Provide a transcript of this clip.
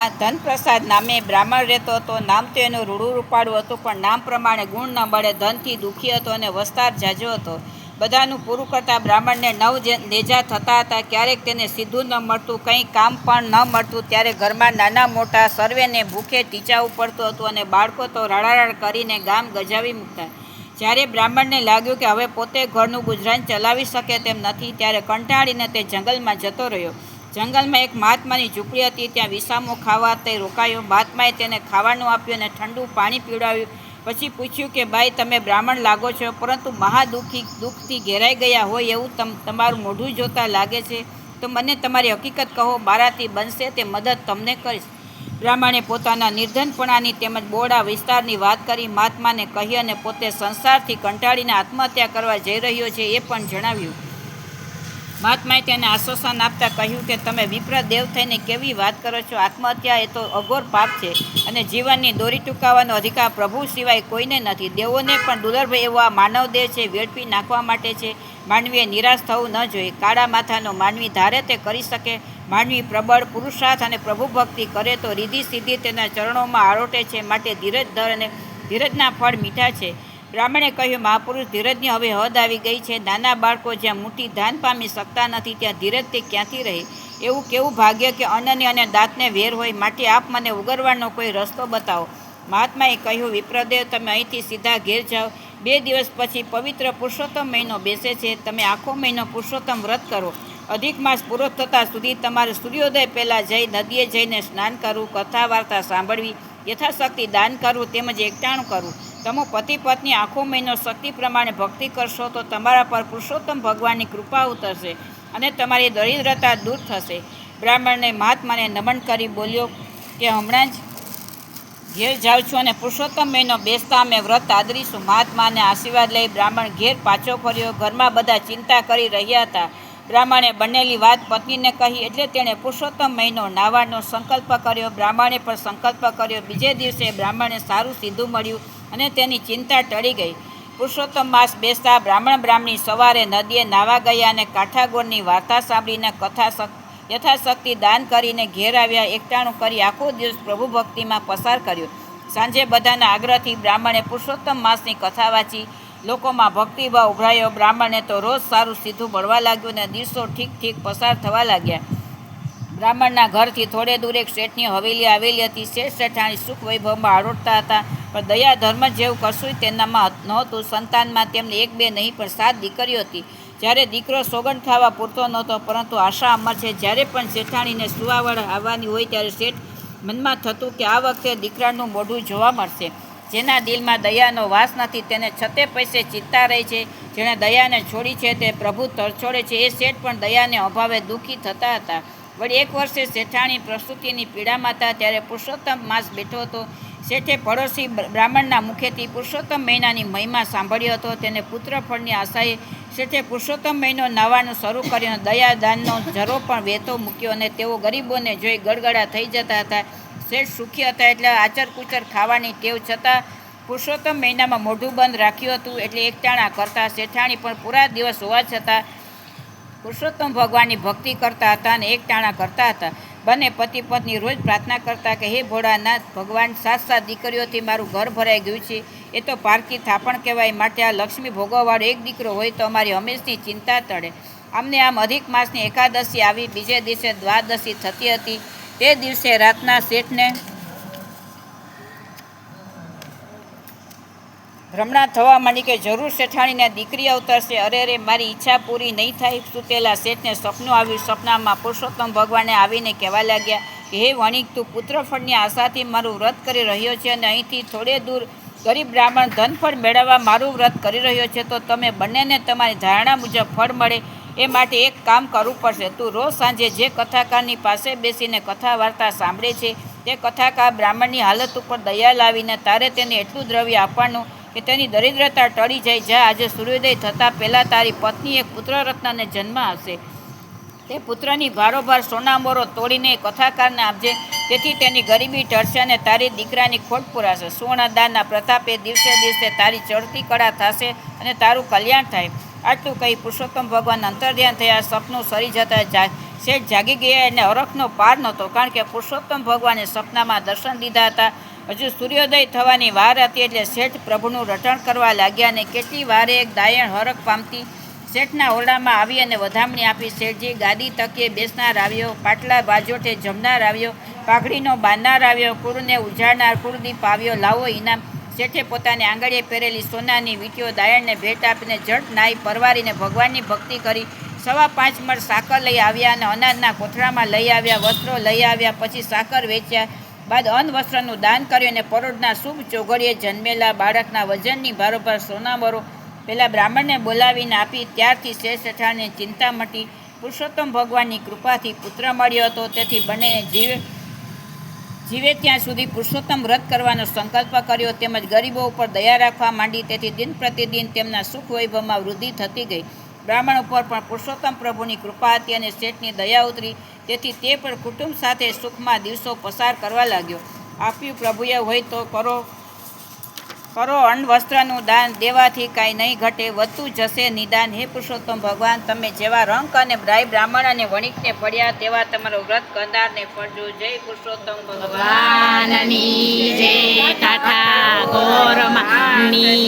આ ધનપ્રસાદ નામે બ્રાહ્મણ રહેતો હતો. નામ તો એનું રૂડું રૂપાળું હતું, પણ નામ પ્રમાણે ગુણ ન મળે. ધનથી દુઃખી હતો અને વસ્તાર ઝાઝો હતો. બધાનું પૂરું કરતા બ્રાહ્મણને 9 નેજા થતા હતા. ક્યારેક તેને સીધું ન મળતું, કંઈ કામ પણ ન મળતું, ત્યારે ઘરમાં નાના મોટા સર્વેને ભૂખે ટીચાવવું પડતું હતું અને બાળકો તો રડારડ કરીને ગામ ગજાવી મૂકતા. જ્યારે બ્રાહ્મણને લાગ્યું કે હવે પોતે ઘરનું ગુજરાન ચલાવી શકે તેમ નથી, ત્યારે કંટાળીને તે જંગલમાં જતો રહ્યો. જંગલમાં એક મહાત્માની ઝૂંપડી હતી. ત્યાં વિસામો ખાવા તે રોકાયો. મહાત્માએ તેને ખાવાનું આપ્યું અને ઠંડુ પાણી પીવડાવ્યું. પછી પૂછ્યું કે ભાઈ, તમે બ્રાહ્મણ લાગો છો, પરંતુ દુઃખથી ઘેરાઈ ગયા હોય એવું તમારું મોઢું જોતા લાગે છે. તો મને તમારી હકીકત કહો, મારાથી બનશે તે મદદ તમને કરીશ. બ્રાહ્મણે પોતાના નિર્ધનપણાની તેમજ બોડા વિસ્તારની વાત કરી મહાત્માને કહી અને પોતે સંસારથી કંટાળીને આત્મહત્યા કરવા જઈ રહ્યો છે એ પણ જણાવ્યું. મહાત્માએ તેને આશ્વાસન આપતા કહ્યું કે તમે વિપ્ર દેવ થઈને કેવી વાત કરો છો? આત્મહત્યા એ તો અઘોર પાપ છે અને જીવનની દોરી ટૂંકાવવાનો અધિકાર પ્રભુ સિવાય કોઈને નથી. દેવોને પણ દુર્લભ એવો આ માનવ દેહ છે, વેડફી નાખવા માટે છે. માનવીએ નિરાશ થવું ન જોઈએ. કાળા માથાનો માનવી ધારે તે કરી શકે. માનવી પ્રબળ પુરુષાર્થ અને પ્રભુ ભક્તિ કરે તો રીધિ સિદ્ધિ તેના ચરણોમાં આરોટે છે. માટે ધીરજ ધર અને ધીરજના ફળ મીઠા છે. બ્રાહ્મણે કહ્યું, મહાપુરુષ, ધીરજની હવે હદ આવી ગઈ છે. નાના બાળકો જ્યાં મુઠ્ઠી ધાન પામી શકતા નથી, ત્યાં ધીરજ તે ક્યાંથી રહે? એવું કેવું ભાગ્ય કે અન્નને અને દાંતને વેર હોય. માટે આપ મને ઉગરવાનો કોઈ રસ્તો બતાવો. મહાત્માએ કહ્યું, વિપ્રદેવ, તમે અહીંથી સીધા ઘેર જાઓ. 2 દિવસ પછી પવિત્ર પુરુષોત્તમ મહિનો બેસે છે. તમે આખો મહિનો પુરુષોત્તમ વ્રત કરો. અધિક માસ પૂરો થતાં સુધી તમારે સૂર્યોદય પહેલાં જઈ નદીએ જઈને સ્નાન કરવું, કથા વાર્તા સાંભળવી, યથાશક્તિ દાન કરવું તેમજ એકટાણું કરવું. તમે પતિ પત્ની આખો મહિનો શક્તિ પ્રમાણે ભક્તિ કરશો તો તમારા પર પુરુષોત્તમ ભગવાનની કૃપા ઉતરશે અને તમારી દરિદ્રતા દૂર થશે. બ્રાહ્મણને મહાત્માને નમન કરી બોલ્યો કે હમણાં જ ઘેર જાઉં છું અને પુરુષોત્તમ મહિનો બેસતા અમે વ્રત આદરીશું. મહાત્માને આશીર્વાદ લઈ બ્રાહ્મણ ઘેર પાછો ફર્યો. ઘરમાં બધા ચિંતા કરી રહ્યા હતા. બ્રાહ્મણે બનેલી વાત પત્નીને કહી એટલે તેણે પુરુષોત્તમ મહિનો નાહવાનો સંકલ્પ કર્યો. બ્રાહ્મણે પણ સંકલ્પ કર્યો. બીજે દિવસે બ્રાહ્મણને સારું સીધું મળ્યું અને તેની ચિંતા ટળી ગઈ. પુરુષોત્તમ માસ બેસતા બ્રાહ્મણી સવારે નદીએ નાહવા ગયા અને કાંઠાગોળની વાર્તા સાંભળીને યથાશક્તિ દાન કરીને ઘેર આવ્યા. એકટાણું કરી આખો દિવસ પ્રભુ ભક્તિમાં પસાર કર્યો. સાંજે બધાના આગ્રહથી બ્રાહ્મણે પુરુષોત્તમ માસની કથા વાંચી. લોકોમાં ભક્તિભાવ ઉભરાયો. બ્રાહ્મણને તો રોજ સારું સીધું મળવા લાગ્યું અને દિવસો ઠીક પસાર થવા લાગ્યા. બ્રાહ્મણના ઘરથી થોડે દૂર એક શેઠની હવેલી આવેલી હતી. શેઠ શેઠાણી સુખ વૈભવમાં આરોટતા હતા, પણ દયા ધર્મ જેવું કશું તેનામાં નહોતું. સંતાનમાં તેમને 1-2 નહીં પણ 7 દીકરીઓ હતી. જ્યારે દીકરો સોગંદ ખાવા પૂરતો નહોતો, પરંતુ આશા અમર છે. જ્યારે પણ શેઠાણીને સુવાવડ આવવાની હોય ત્યારે શેઠ મનમાં થતું કે આ વખતે દીકરાનું મોઢું જોવા મળશે. જેના દિલમાં દયાનો વાસ નથી તેને છતે પૈસે ચિંતા રહી છે. જેણે દયાને છોડી છે તે પ્રભુ તરછોડે છે. એ શેઠ પણ દયાને અભાવે દુઃખી થતા હતા. વળી એક વર્ષે શેઠાણી પ્રસૂતિની પીડામાં હતા. ત્યારે પુરુષોત્તમ માસ બેઠો હતો. શેઠે પડોશી બ્રાહ્મણના મુખેથી પુરુષોત્તમ મહિનાની મહિમા સાંભળ્યો હતો. તેને પુત્ર ફળની આશાએ શેઠે પુરુષોત્તમ મહિનો નાહવાનું શરૂ કર્યો અને દયા દાનનો જરો પણ વહેતો મૂક્યો અને તેઓ ગરીબોને જોઈ ગળગળા થઈ જતા હતા. શેઠ સુખી હતા એટલે આચર-કુચર ખાવાની ટેવ છતાં પુરુષોત્તમ મહિનામાં મોઢું બંધ રાખ્યું હતું એટલે એકટાણા કરતા. શેઠાણી પણ પૂરા દિવસ હોવા છતાં પુરુષોત્તમ ભગવાનની ભક્તિ કરતા હતા અને એકટાણા કરતા હતા. બંને પતિ પત્ની રોજ પ્રાર્થના કરતા કે હે ભોળાનાથ ભગવાન, 7 દીકરીઓથી મારું ઘર ભરાઈ ગયું છે. એ તો પારકી થાપણ કહેવાય. માટે આ લક્ષ્મી ભોગવવાળો એક દીકરો હોય તો અમારી હંમેશની ચિંતા ટળે. આમને આમ અધિક માસની એકાદશી આવી. બીજે દિવસે દ્વાદશી થતી હતી. તે દિવસે રાતના શેઠને ભ્રમણા થવા માંડી કે જરૂર શેઠાણીને દીકરી અવતરશે. અરે, મારી ઈચ્છા પૂરી નહીં થાય. સૂતેલા શેઠને સપનું આવ્યું. સપનામાં પુરુષોત્તમ ભગવાને આવીને કહેવા લાગ્યા કે હે વણિક, તું પુત્રફળની આશાથી મારું વ્રત કરી રહ્યો છે અને અહીંથી થોડે દૂર ગરીબ બ્રાહ્મણ ધનફળ મેળવવા મારું વ્રત કરી રહ્યો છે. તો તમે બંનેને તમારી ધારણા મુજબ ફળ મળે એ માટે એક કામ કરવું પડશે. તું રોજ સાંજે જે કથાકારની પાસે બેસીને કથા વાર્તા સાંભળે છે તે કથાકાર બ્રાહ્મણની હાલત ઉપર દયા લાવીને તારે તેને એટલું દ્રવ્ય આપવાનું કે તેની દરિદ્રતા ટળી જાય. જા, આજે સૂર્યોદય થતાં પહેલાં તારી પત્ની એક પુત્રરત્નને જન્મ આપશે. તે પુત્રની ભારોભાર સોનામોરો તોડીને કથાકારને આપજે. તેથી તેની ગરીબી ટળશે અને તારી દીકરાની ખોટ પૂરાશે. સુવર્ણદાનના પ્રતાપે દિવસે દિવસે તારી ચડતી કળા થશે અને તારું કલ્યાણ થાય. આટલું કહી પુરુષોત્તમ ભગવાન અંતર્ધ્યાન થયા. સપનું સરી જતા શેઠ જાગી ગયા અને હરખનો પાર નહોતો, કારણ કે પુરુષોત્તમ ભગવાને સપનામાં દર્શન દીધા હતા. હજુ સૂર્યોદય થવાની વાર હતી એટલે શેઠ પ્રભુનું રટણ કરવા લાગ્યા અને કેટલી વારે એક દાયણ હરખ પામતી શેઠના ઓરડામાં આવી અને વધામણી આપી. શેઠજી ગાદી તકીએ બેસનાર આવ્યો, પાટલા બાજોટે જમનાર આવ્યો, પાઘડીનો બાંધનાર આવ્યો, કુળને ઉજાડનાર કુળદીપ આવ્યો, લાવો ઇનામ. શેઠે પોતાની આંગળીએ પહેરેલી સોનાની વીંટીઓ દાયણને ભેટ આપીને જટ નાહી પરવારીને ભગવાનની ભક્તિ કરી 5.25 મણ સાકર લઈ આવ્યા અને અનાજના કોથળામાં લઈ આવ્યા, વસ્ત્રો લઈ આવ્યા. પછી સાકર વેચ્યા બાદ અન્ન વસ્ત્રનું દાન કર્યું અને પરોઢના શુભ ચોઘડીએ જન્મેલા બાળકના વજનની ભારોભાર સોનામરો પેલા બ્રાહ્મણને બોલાવીને આપી. ત્યારથી શેઠ શેઠાણીની ચિંતા મટી. પુરુષોત્તમ ભગવાનની કૃપાથી પુત્ર મળ્યો હતો. તેથી બંનેને જીવે ત્યાં સુધી પુરુષોત્તમ વ્રત કરવાનો સંકલ્પ કર્યો, તેમજ ગરીબો ઉપર દયા રાખવા માંડી. તેથી દિન પ્રતિદિન તેમના સુખ વૈભવમાં વૃદ્ધિ થતી ગઈ. બ્રાહ્મણ ઉપર પણ પુરુષોત્તમ પ્રભુની કૃપા હતી અને શેઠની દયા ઉતરી. તેથી તે પણ કુટુંબ સાથે સુખમાં દિવસો પસાર કરવા લાગ્યો. આપ્યું પ્રભુએ હોય તો કરો અન્ન વસ્ત્રનું દાન, દેવાથી કાંઈ નહીં ઘટે, વધતું જશે નિદાન. હે પુરુષોત્તમ ભગવાન, તમે જેવા રંક અને બ્રાહ્ય બ્રાહ્મણ અને વણિકને ફળ્યા તેવા તમારો વ્રત કરનારને ફળજો. જય પુરુષોત્તમ ભગવાનની જય ટાટા ગોરમાની